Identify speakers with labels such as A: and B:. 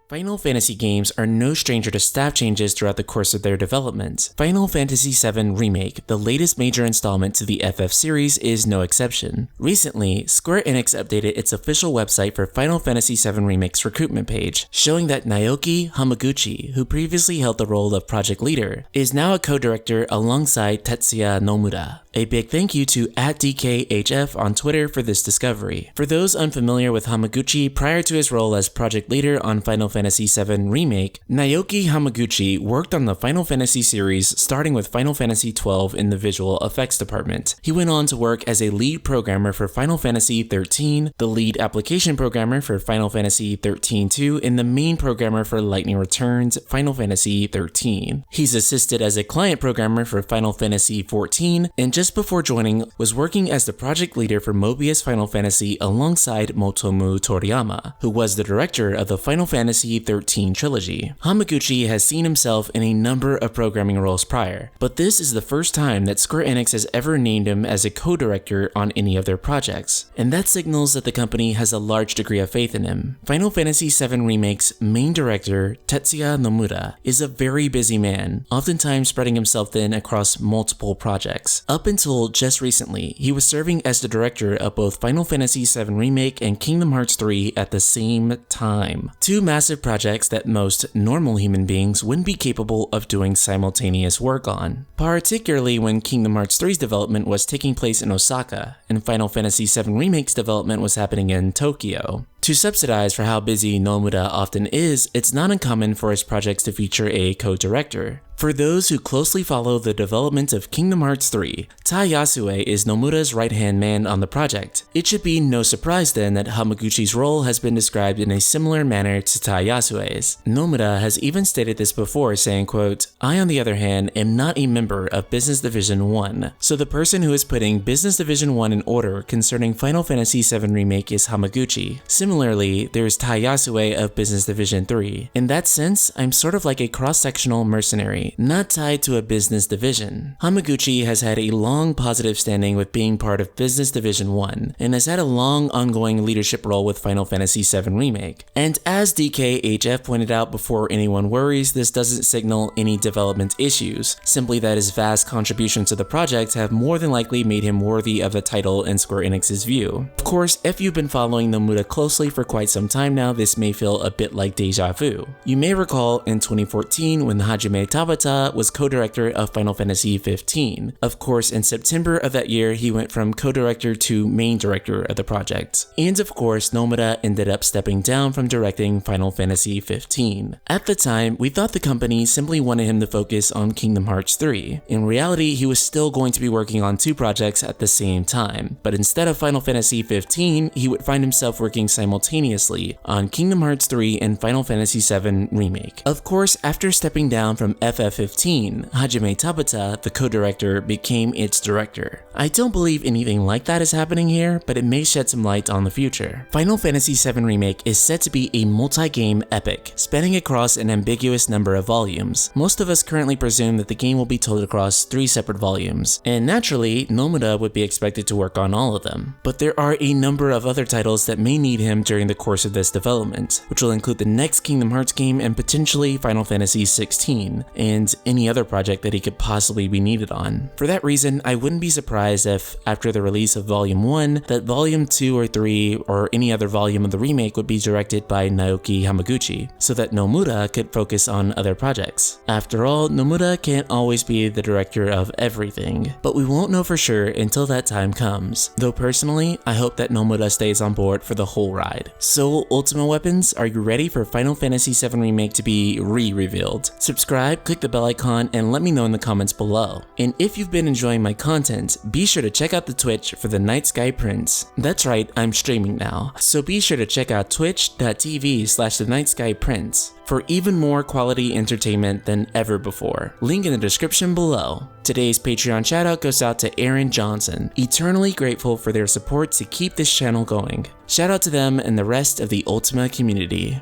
A: Final Fantasy games are no stranger to staff changes throughout the course of their development. Final Fantasy VII Remake, the latest major installment to the FF series, is no exception. Recently, Square Enix updated its official website for Final Fantasy VII Remake's recruitment page, showing that Naoki Hamaguchi, who previously held the role of project leader, is now a co-director alongside Tetsuya Nomura. A big thank you to @DKHF on Twitter for this discovery. For those unfamiliar with Hamaguchi prior to his role as project leader on Final Fantasy VII Remake, Naoki Hamaguchi worked on the Final Fantasy series starting with Final Fantasy XII in the visual effects department. He went on to work as a lead programmer for Final Fantasy XIII, the lead application programmer for Final Fantasy XIII-2, and the main programmer for Lightning Returns Final Fantasy XIII. He's assisted as a client programmer for Final Fantasy XIV, and just before joining, was working as the project leader for Mobius Final Fantasy alongside Motomu Toriyama, who was the director of the Final Fantasy XIII trilogy. Hamaguchi has seen himself in a number of programming roles prior, but this is the first time that Square Enix has ever named him as a co-director on any of their projects, and that signals that the company has a large degree of faith in him. Final Fantasy VII Remake's main director, Tetsuya Nomura, is a very busy man, oftentimes spreading himself thin across multiple projects. Up until just recently, he was serving as the director of both Final Fantasy VII Remake and Kingdom Hearts 3 at the same time. Two massive projects that most normal human beings wouldn't be capable of doing simultaneous work on, particularly when Kingdom Hearts 3's development was taking place in Osaka, and Final Fantasy VII Remake's development was happening in Tokyo. To subsidize for how busy Nomura often is, it's not uncommon for his projects to feature a co-director. For those who closely follow the development of Kingdom Hearts 3, Tai Yasue is Nomura's right-hand man on the project. It should be no surprise then that Hamaguchi's role has been described in a similar manner to Tai Yasue's. Nomura has even stated this before, saying, quote, "I on the other hand am not a member of Business Division 1, so the person who is putting Business Division 1 in order concerning Final Fantasy VII Remake is Hamaguchi. Similarly, there is Tai Yasue of Business Division 3. In that sense, I'm sort of like a cross-sectional mercenary, not tied to a business division." Hamaguchi has had a long positive standing with being part of Business Division 1, and has had a long ongoing leadership role with Final Fantasy VII Remake. And as DKHF pointed out before anyone worries, this doesn't signal any development issues, simply that his vast contributions to the project have more than likely made him worthy of the title in Square Enix's view. Of course, if you've been following Nomura closely for quite some time now, this may feel a bit like deja vu. You may recall in 2014 when Hajime Tabata was co-director of Final Fantasy XV. Of course, in September of that year, he went from co-director to main director of the project. And of course, Nomura ended up stepping down from directing Final Fantasy XV. At the time, we thought the company simply wanted him to focus on Kingdom Hearts 3. In reality, he was still going to be working on two projects at the same time, but instead of Final Fantasy XV, he would find himself working simultaneously on Kingdom Hearts 3 and Final Fantasy VII Remake. Of course, after stepping down from FF15, Hajime Tabata, the co-director, became its director. I don't believe anything like that is happening here, but it may shed some light on the future. Final Fantasy VII Remake is set to be a multi-game epic, spanning across an ambiguous number of volumes. Most of us currently presume that the game will be told across 3 separate volumes, and naturally, Nomura would be expected to work on all of them. But there are a number of other titles that may need him during the course of this development, which will include the next Kingdom Hearts game and potentially Final Fantasy XVI, and any other project that he could possibly be needed on. For that reason, I wouldn't be surprised if, after the release of Volume 1, that Volume 2 or 3 or any other volume of the remake would be directed by Naoki Hamaguchi, so that Nomura could focus on other projects. After all, Nomura can't always be the director of everything, but we won't know for sure until that time comes. Though personally, I hope that Nomura stays on board for the whole ride. So, Ultima Weapons, are you ready for Final Fantasy VII Remake to be re-revealed? Subscribe, click the bell icon, and let me know in the comments below. And if you've been enjoying my content, be sure to check out the Twitch for the Night Sky Prince. That's right, I'm streaming now, so be sure to check out twitch.tv/thenightskyprince for even more quality entertainment than ever before. Link in the description below. Today's Patreon shoutout goes out to Aaron Johnson, eternally grateful for their support to keep this channel going. Shout out to them and the rest of the Ultima community.